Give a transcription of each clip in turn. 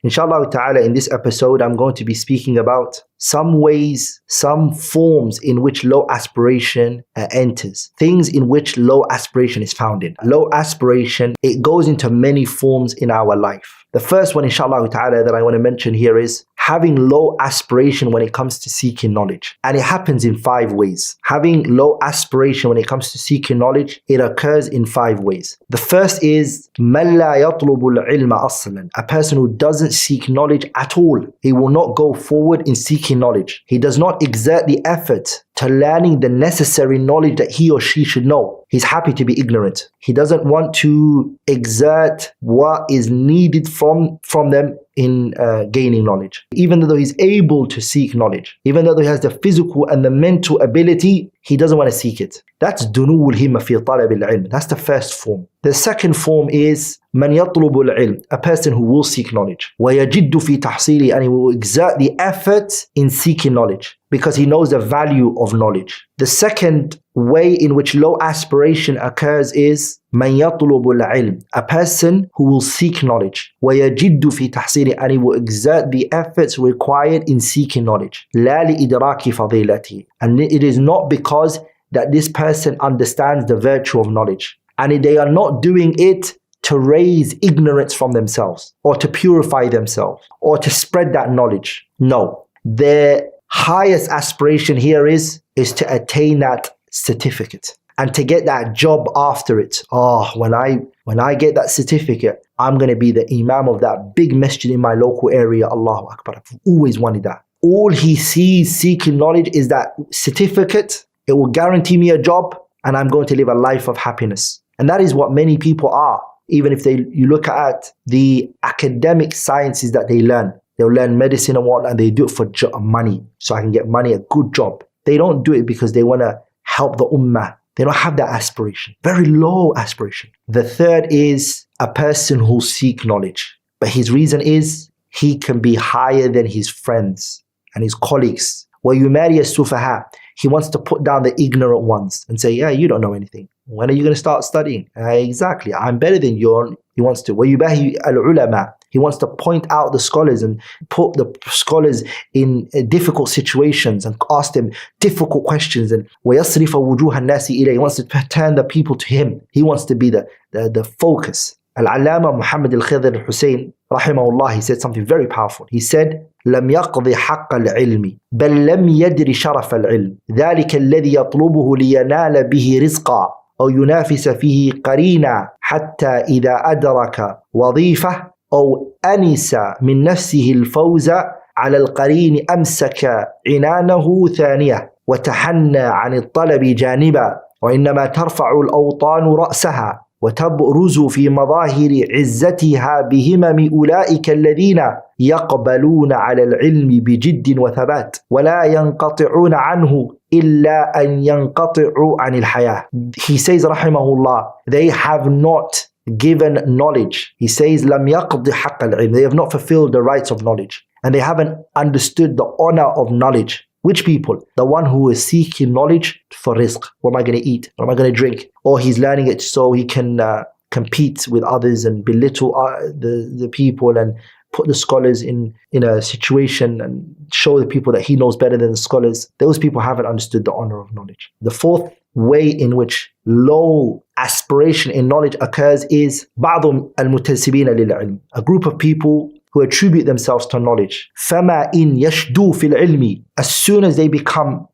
Inshallah ta'ala, in this episode, I'm going to be speaking about some ways, some forms in which low aspiration enters. Things in which low aspiration is found in. Low aspiration, it goes into many forms in our life. The first one, inshallah ta'ala, that I want to mention here is having low aspiration when it comes to seeking knowledge. And it happens in 5 ways. Having low aspiration when it comes to seeking knowledge, it occurs in 5 ways. The first is مَنْ لَا يَطْلُبُ الْعِلْمَ أَصْلًا. A person who doesn't seek knowledge at all. He will not go forward in seeking knowledge. He does not exert the effort to learning the necessary knowledge that he or she should know. He's happy to be ignorant. He doesn't want to exert what is needed from them in gaining knowledge. Even though he's able to seek knowledge, even though he has the physical and the mental ability, he doesn't want to seek it. That's dunu'ul himma fi talab al-ilm. That's the first form. The second form is man yatlubu al-ilm, a person who will seek knowledge. Wa yajiddu fi tahsili, and he will exert the effort in seeking knowledge because he knows the value of knowledge. The second way in which low aspiration occurs is man yatlubu al-ilm, a person who will seek knowledge. Wa yajiddu fi tahsili, and he will exert the efforts required in seeking knowledge. La li idraki fadilati, and it is not because that this person understands the virtue of knowledge, and they are not doing it to raise ignorance from themselves or to purify themselves or to spread that knowledge. No, their highest aspiration here is to attain that certificate and to get that job after it. Oh, when I get that certificate, I'm going to be the imam of that big masjid in my local area. Allahu Akbar. I've always wanted that. All he sees seeking knowledge is that certificate. It will guarantee me a job and I'm going to live a life of happiness. And that is what many people are. Even if you look at the academic sciences that they learn, they'll learn medicine and whatnot, and they do it for money. So I can get money, a good job. They don't do it because they want to help the ummah. They don't have that aspiration. Very low aspiration. The third is a person who'll seek knowledge. But his reason is he can be higher than his friends and his colleagues. وَيُمَارِيَ السُّفَهَاء. He wants to put down the ignorant ones and say, yeah, you don't know anything. When are you going to start studying? Exactly, I'm better than you. He wants to. وَيُبَاهِي الْعُلَمَاء. He wants to point out the scholars and put the scholars in difficult situations and ask them difficult questions. And وَيَصْرِفَ وُجُوهَ النَّاسِ إِلَيْهِ. He wants to turn the people to him. He wants to be the focus. Al-Allama Muhammad al-Khidr al-Hussein, rahimahullah, he said something very powerful. He said, لم يقضي حق العلم بل لم يدر شرف العلم ذلك الذي يطلبه لينال به رزقا أو ينافس فيه قرينا حتى إذا أدرك وظيفة أو أنس من نفسه الفوز على القرين أمسك عنانه ثانية وتحنى عن الطلب جانبا وإنما ترفع الأوطان رأسها وتبرز في مظاهر عزتها بهمم أولئك الذين يقبلون على العلم بجد وثبات ولا ينقطعون عنه إلا أن ينقطعوا عن الحياة. He says rahimahullah, they have not given knowledge. He says لم يقضي حق العلم. They have not fulfilled the rights of knowledge and they haven't understood the honor of knowledge. Which people? The one who is seeking knowledge for rizq. What am I going to eat? What am I going to drink? Or he's learning it so he can compete with others and belittle the people and put the scholars in a situation and show the people that he knows better than the scholars. Those people haven't understood the honor of knowledge. The fourth way in which low aspiration in knowledge occurs is بعض المنتسبين للعلم. A group of people who attribute themselves to knowledge. فَمَا إِنْ يَشْدُوا فِي الْعِلْمِ. As soon as they become,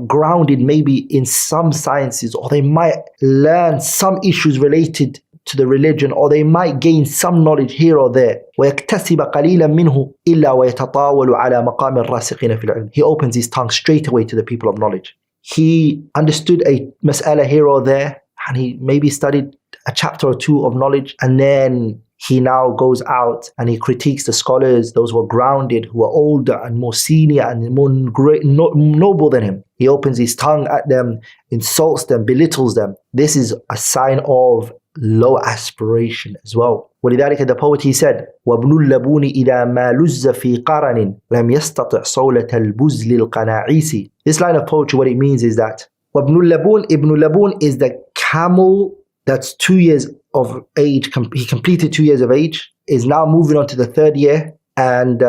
grounded maybe in some sciences, or they might learn some issues related to the religion, or they might gain some knowledge here or there. وَيَكْتَسِبَ قَلِيلًا مِنْهُ إِلَّا وَيَتَطَاوَلُ عَلَى مَقَامِ الرَّاسِخِينَ فِي الْعِلْمِ. He opens his tongue straight away to the people of knowledge. He understood a mas'ala here or there, and he maybe studied a chapter or two of knowledge, and then he now goes out and he critiques the scholars, those who are grounded, who are older and more senior and more noble than him. He opens his tongue at them, insults them, belittles them. This is a sign of low aspiration as well. ولذلك the poet, he said, وَابْنُ اللَّبُونِ إِذَا مَا لُزَّ فِي قَرَنٍ لَمْ يَسْتَطِعْ صَوْلَةَ الْبُزْلِ الْقَنَاعِيسِ. This line of poetry, what it means is that وَابْنُ اللَّبُونِ, Ibn Labun is the camel that's 2 years of age. He completed 2 years of age, is now moving on to the 3rd year. And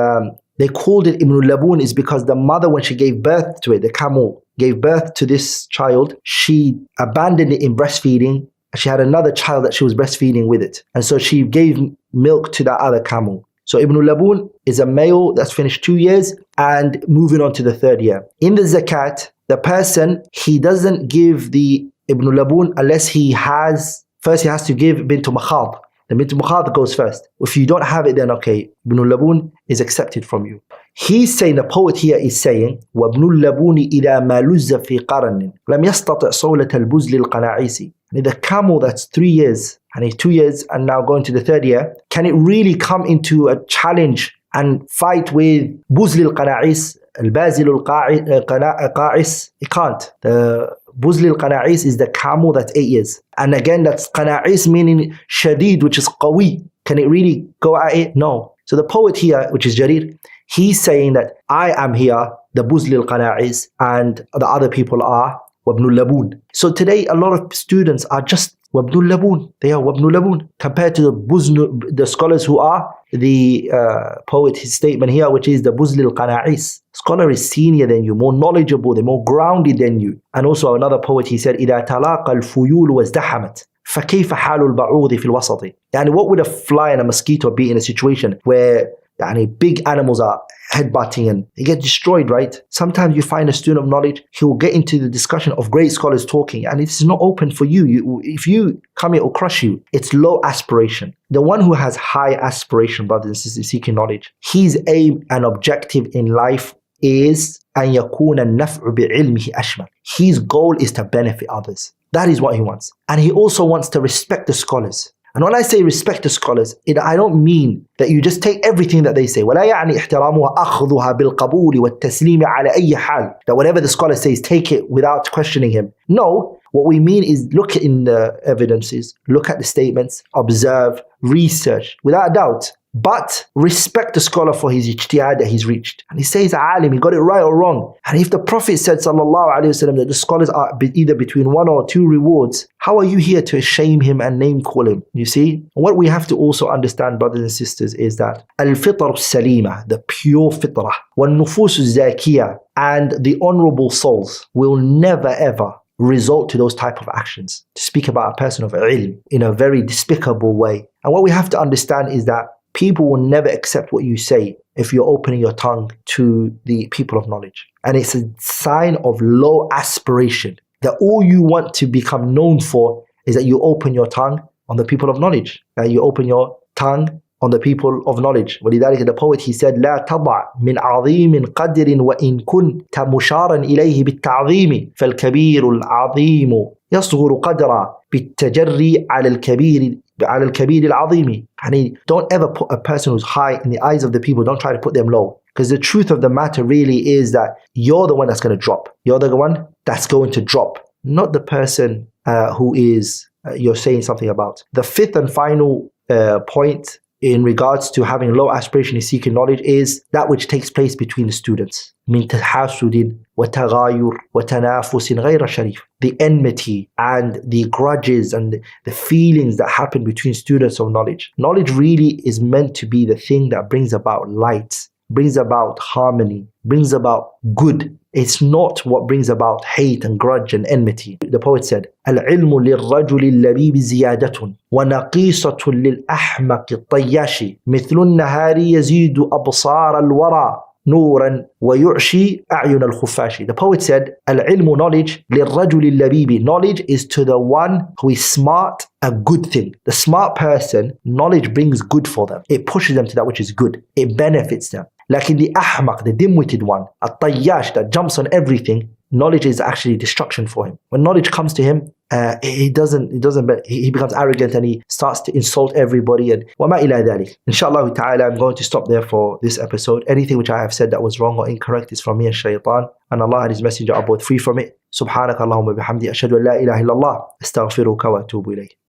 they called it Ibn Laboon is because the mother, when she gave birth to it, the camel gave birth to this child, she abandoned it in breastfeeding. She had another child that she was breastfeeding with it. And so she gave milk to that other camel. So Ibn Laboon is a male that's finished 2 years and moving on to the 3rd year. In the zakat, the person, he doesn't give the Ibn Laboon unless he has to give bint makhad. The bint makhad goes first. If you don't have it, then okay, Ibn Laboon is accepted from you. He's saying, the poet here is saying, وَابْنُ اللَّبُونِ إِذَا مَا لُزَّ فِي قَرَنٍ لَمْ يَسْتَطِعْ صَوْلَةَ الْبُزْلِ الْقَنَاعِيسِ. The camel that's 3 years, and he's 2 years and now going to the 3rd year, can it really come into a challenge and fight with Buzl al-Qana'is, al-Bazil al-Qa'is? It can't. The Buzl al-Qana'is is the camel that's 8 years. And again, that's Qana'is meaning Shadid, which is Qawi. Can it really go at it? No. So the poet here, which is Jarir, he's saying that I am here, the Buzl al-Qana'is, and the other people are Wabnul Laboon. So today, a lot of students are just Wabnul Laboon. They are Wabnul Laboon compared to the scholars who are the poet, his statement here, which is the Buzl al-Qana'is. Scholar is senior than you, more knowledgeable, they're more grounded than you. And also another poet, he said, إِذَا تَلَاقَ الْفُيُولُ وَازْدَحَمَتْ فَكَيْفَ حَالُ الْبَعُوضِ فِي الْوَسَطِ. And what would a fly and a mosquito be in a situation where big animals are headbutting and they get destroyed, right? Sometimes you find a student of knowledge, he will get into the discussion of great scholars talking, and it's not open for you. If you come, it will crush you. It's low aspiration. The one who has high aspiration, brothers and sisters, seeking knowledge, his aim and objective in life is أن يكون النفع بعلمه أشمل. His goal is to benefit others. That is what he wants. And he also wants to respect the scholars. And when I say respect the scholars, I don't mean that you just take everything that they say. ولا يعني احترامها أخذها بالقبول والتسليم على أي حال. That whatever the scholar says, take it without questioning him. No, what we mean is look in the evidences, look at the statements, observe, research, without a doubt. But respect the scholar for his ijtihad that he's reached. And he says, alim, he got it right or wrong. And if the Prophet said, sallallahu alayhi wasallam, that the scholars are either between 1 or 2 rewards, how are you here to shame him and name call him? You see? What we have to also understand, brothers and sisters, is that al-fitr salima, the pure fitrah, wal-nufus zakiyah, and the honorable souls will never ever result to those type of actions. To speak about a person of ilm in a very despicable way. And what we have to understand is that people will never accept what you say if you're opening your tongue to the people of knowledge. And it's a sign of low aspiration, that all you want to become known for is that you open your tongue on the people of knowledge. That you open your tongue on the people of knowledge. ولذلك the poet, he said, لا تضع من عظيم قدر وإن كنت مشارا إليه بالتعظيم فالكبير العظيم يصغر قدرا بالتجري على الكبير العظيم. And don't ever put a person who's high in the eyes of the people, don't try to put them low. Because the truth of the matter really is that you're the one that's going to drop. You're the one that's going to drop, not the person who is you're saying something about. The fifth and final point in regards to having low aspiration in seeking knowledge is that which takes place between the students. من تحاسد وتغاير وتنافس غير شريف. The enmity and the grudges and the feelings that happen between students of knowledge. Knowledge really is meant to be the thing that brings about light, brings about harmony, brings about good. It's not what brings about hate and grudge and enmity. The poet said, العلم للرجل اللبيب زيادة ونقيصة للأحمق الطياش مثل النهار يزيد أبصار الورى نورا ويعشي أعين الخفاش. The poet said, العلم, knowledge, للرجل اللبيب. Knowledge is to the one who is smart, a good thing. The smart person, knowledge brings good for them. It pushes them to that which is good. It benefits them. Like in the ahmaq, the dim-witted one, a tayyash that jumps on everything, knowledge is actually destruction for him. When knowledge comes to him, he becomes arrogant and he starts to insult everybody. And وَمَا إِلَى ذَلِكَ. Inshallah ta'ala, I'm going to stop there for this episode. Anything which I have said that was wrong or incorrect is from me and shaitan, and Allah and His Messenger are both free from it. Subhanaka Allahumma bihamdi ashhadu an la ilaha illallah astaghfiruka wa atubu ilayk.